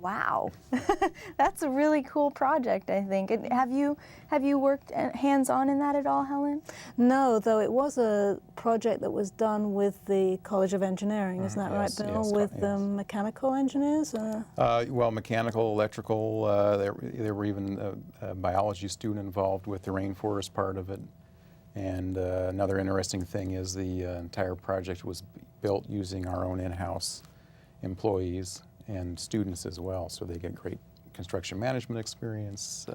Wow, that's a really cool project, I think. And have you worked hands-on in that at all, Helen? No, though it was a project that was done with the College of Engineering, isn't that right, Bill? Yes, with mechanical engineers? Well, mechanical, electrical, there were even a biology student involved with the rainforest part of it. And another interesting thing is the entire project was built using our own in-house employees and students as well, so they get great construction management experience.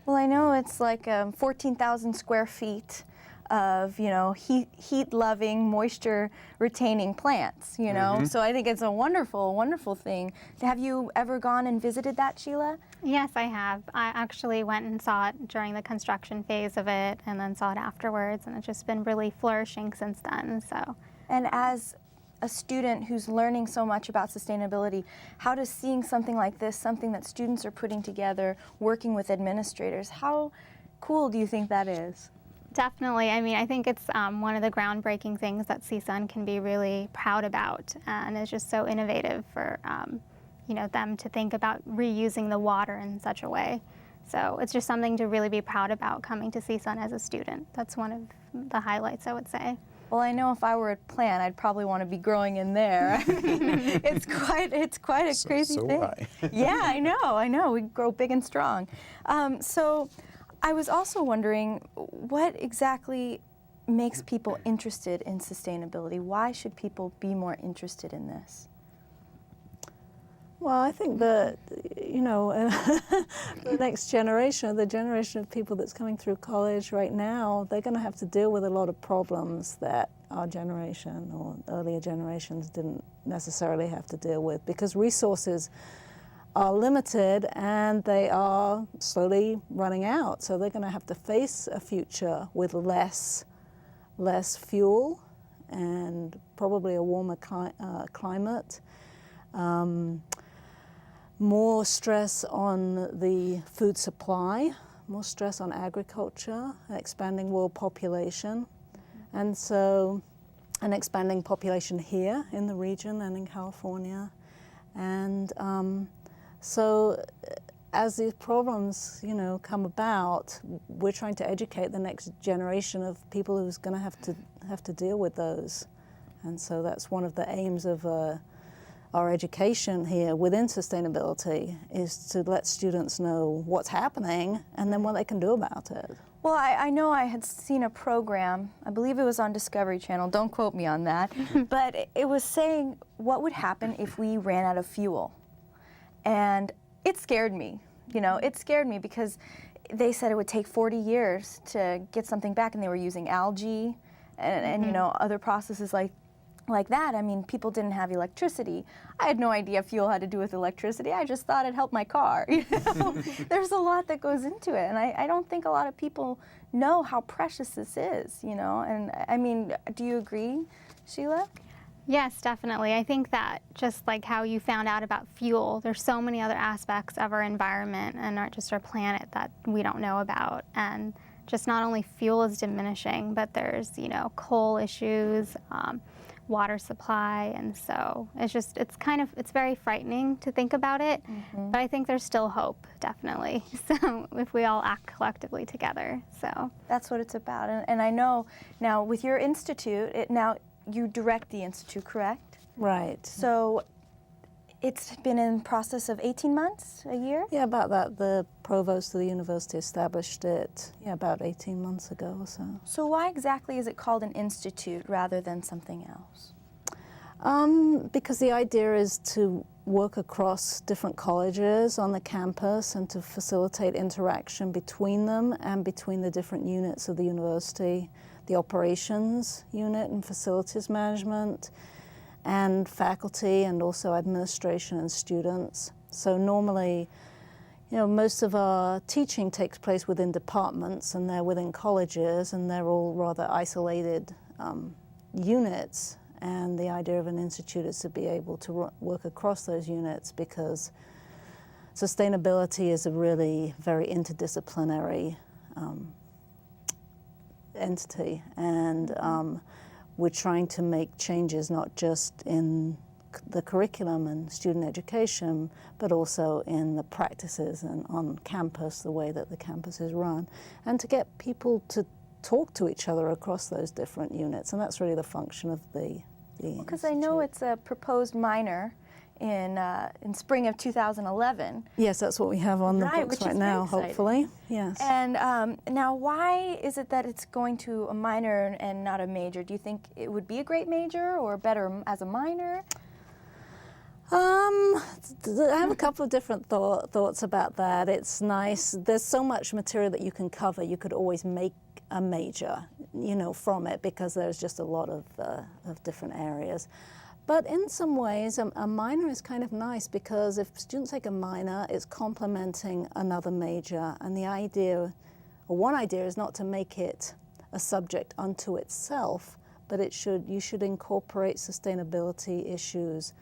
Well, I know it's like 14,000 square feet of, heat-loving, moisture-retaining plants, So I think it's a wonderful, wonderful thing. Have you ever gone and visited that, Sheela? Yes, I have. I actually went and saw it during the construction phase of it and then saw it afterwards, and it's just been really flourishing since then, so. And as a student who's learning so much about sustainability, how does seeing something like this, something that students are putting together, working with administrators, how cool do you think that is? Definitely. I mean, I think it's one of the groundbreaking things that CSUN can be really proud about, and it's just so innovative for them to think about reusing the water in such a way. So it's just something to really be proud about coming to CSUN as a student. That's one of the highlights, I would say. Well, I know if I were a plant, I'd probably want to be growing in there. It's quite a crazy thing. Yeah, I know. We grow big and strong. So I was also wondering, what exactly makes people interested in sustainability? Why should people be more interested in this? Well, I think that, the next generation, the generation of people that's coming through college right now, they're going to have to deal with a lot of problems that our generation or earlier generations didn't necessarily have to deal with, because resources are limited and they are slowly running out. So they're going to have to face a future with less fuel and probably a warmer climate. More stress on the food supply, more stress on agriculture, expanding world population, and so an expanding population here in the region and in California. And so as these problems, come about, we're trying to educate the next generation of people who's going to have to deal with those. And so that's one of the aims of our education here within sustainability, is to let students know what's happening and then what they can do about it. Well, I know I had seen a program, I believe it was on Discovery Channel, don't quote me on that, but it was saying what would happen if we ran out of fuel. And it scared me, it scared me because they said it would take 40 years to get something back, and they were using algae and other processes like that. I mean, people didn't have electricity. I had no idea fuel had to do with electricity. I just thought it helped my car. There's a lot that goes into it, and I don't think a lot of people know how precious this is, And I mean, do you agree, Sheela? Yes, definitely. I think that just like how you found out about fuel, there's so many other aspects of our environment and just our planet that we don't know about. And just not only fuel is diminishing, but there's, coal issues, water supply, and so it's very frightening to think about it, but I think there's still hope, definitely. So if we all act collectively together, so. That's what it's about, and I know now with your institute, now you direct the institute, correct? Right. So it's been in process of 18 months, a year? Yeah, about that. The provost of the university established it, about 18 months ago or so. So why exactly is it called an institute rather than something else? Because the idea is to work across different colleges on the campus and to facilitate interaction between them and between the different units of the university, the operations unit and facilities management, and faculty, and also administration and students. So normally, most of our teaching takes place within departments, and they're within colleges, and they're all rather isolated units. And the idea of an institute is to be able to work across those units, because sustainability is a really very interdisciplinary entity, and we're trying to make changes not just in the curriculum and student education, but also in the practices and on campus, the way that the campus is run, and to get people to talk to each other across those different units. And that's really the function of the Because I know it's a proposed minor in spring of 2011. Yes, that's what we have on the books which right is now, very exciting. hopefully. Yes. And now, why is it that it's going to a minor and not a major? Do you think it would be a great major or better as a minor? I have a couple of different thoughts about that. It's nice. There's so much material that you can cover. You could always make a major, from it, because there's just a lot of different areas. But in some ways, a minor is kind of nice, because if students take a minor, it's complementing another major. And the idea, or one idea, is not to make it a subject unto itself, but you should incorporate sustainability issues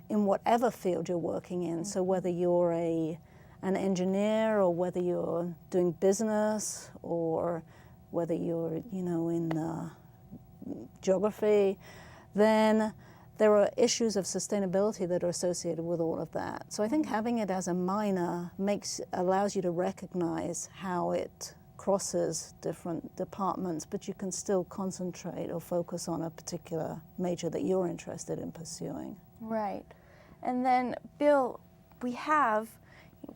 in whatever field you're working in. So whether you're an engineer, or whether you're doing business, or whether you're, in geography, then there are issues of sustainability that are associated with all of that. So I think having it as a minor allows you to recognize how it crosses different departments, but you can still concentrate or focus on a particular major that you're interested in pursuing. Right. And then, Bill, we have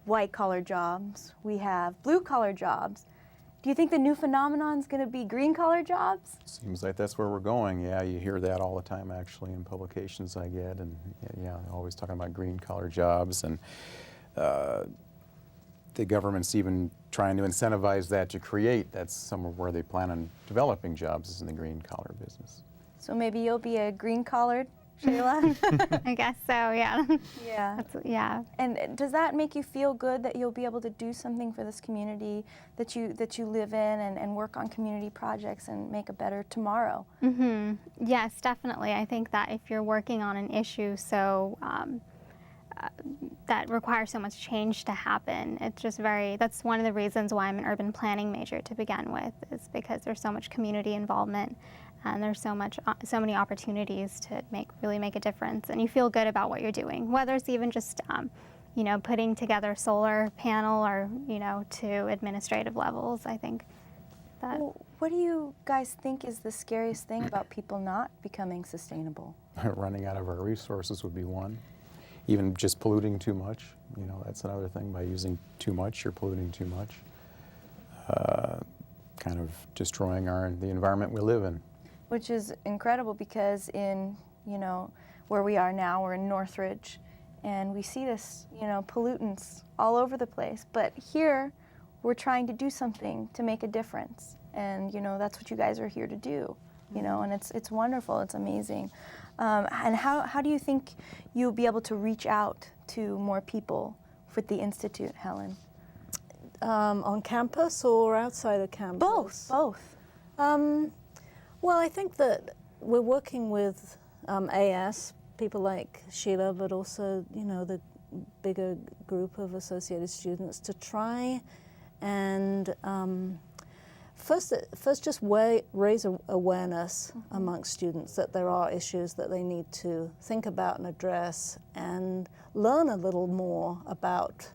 white-collar jobs, we have blue-collar jobs. Do you think the new phenomenon is going to be green-collar jobs? Seems like that's where we're going. Yeah, you hear that all the time, actually, in publications I get, and yeah, always talking about green-collar jobs, and the government's even trying to incentivize that to create. That's somewhere where they plan on developing jobs, is in the green-collar business. So maybe you'll be a green-collared, Sheela? I guess so, yeah. Yeah. Yeah. And does that make you feel good that you'll be able to do something for this community that you live in, and work on community projects and make a better tomorrow? Mm-hmm. Yes, definitely. I think that if you're working on an issue that requires so much change to happen, it's just that's one of the reasons why I'm an urban planning major to begin with, is because there's so much community involvement, and there's so many opportunities to really make a difference, and you feel good about what you're doing, whether it's even just putting together a solar panel, or to administrative levels. I think that. Well, what do you guys think is the scariest thing about people not becoming sustainable? Running out of our resources would be one. Even just polluting too much, that's another thing. By using too much, you're polluting too much. Kind of destroying the environment we live in. Which is incredible, because in, where we are now, we're in Northridge, and we see this, pollutants all over the place. But here, we're trying to do something to make a difference. And, that's what you guys are here to do, and it's wonderful, it's amazing. And how do you think you'll be able to reach out to more people with the Institute, Helen? On campus or outside of campus? Both. Well, I think that we're working with AS, people like Sheela, but also, the bigger group of associated students, to try and first just raise awareness amongst students that there are issues that they need to think about and address, and learn a little more about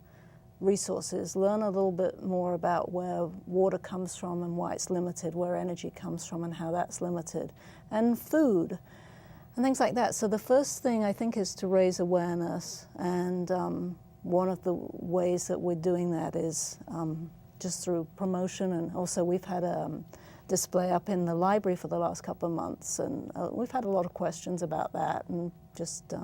resources, learn a little bit more about where water comes from and why it's limited, where energy comes from and how that's limited, and food, and things like that. So the first thing, I think, is to raise awareness, and one of the ways that we're doing that is just through promotion, and also we've had a display up in the library for the last couple of months, and we've had a lot of questions about that, and just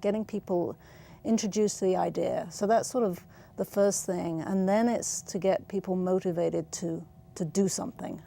getting people introduced to the idea. So that's sort of the first thing, and then it's to get people motivated to do something